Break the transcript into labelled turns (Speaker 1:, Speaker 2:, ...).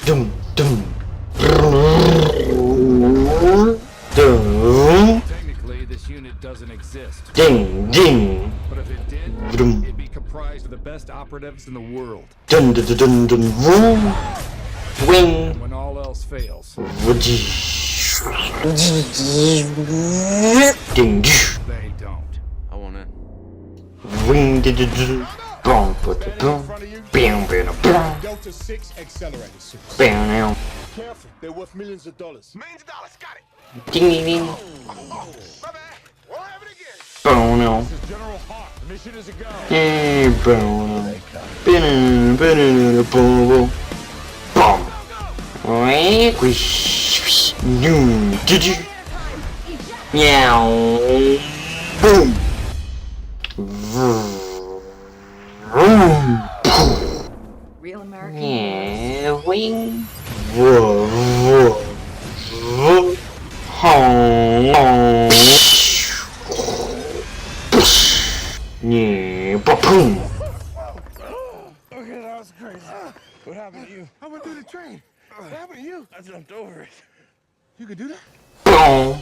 Speaker 1: Dum dum. Dum.
Speaker 2: Technically, this unit doesn't exist.
Speaker 1: Ding ding.
Speaker 2: But if it did,
Speaker 1: Dum
Speaker 2: it'd be comprised of the best operatives in the world.
Speaker 1: dum dum dum dum. Wing.
Speaker 2: When all else fails,
Speaker 1: Ding.
Speaker 2: they don't.
Speaker 3: I want in.
Speaker 1: Wing. Boom. Boom. Bam. Bam. Bam.
Speaker 4: Delta 6 accelerator suits.
Speaker 1: Bam. Now.
Speaker 4: Careful, they're worth millions of dollars.
Speaker 5: Millions of dollars, got it.
Speaker 1: Ding ding ding.
Speaker 5: My bad. Won't have it again.
Speaker 1: Boom. Now.
Speaker 4: This is General Hawk. The mission is a go.
Speaker 1: Hey, boom. Boom. Boom. Boom. Boom. Did you? Meow. Boom. Vroom.
Speaker 6: Real American.
Speaker 1: Yeah, wing. Whoa, whoa, whoa. Hong. Yeah, ba-boom.
Speaker 3: Okay, that was crazy. What happened to you?
Speaker 4: I went through the train. What happened to you?
Speaker 3: I jumped over it.
Speaker 4: You could do that?
Speaker 1: Boom.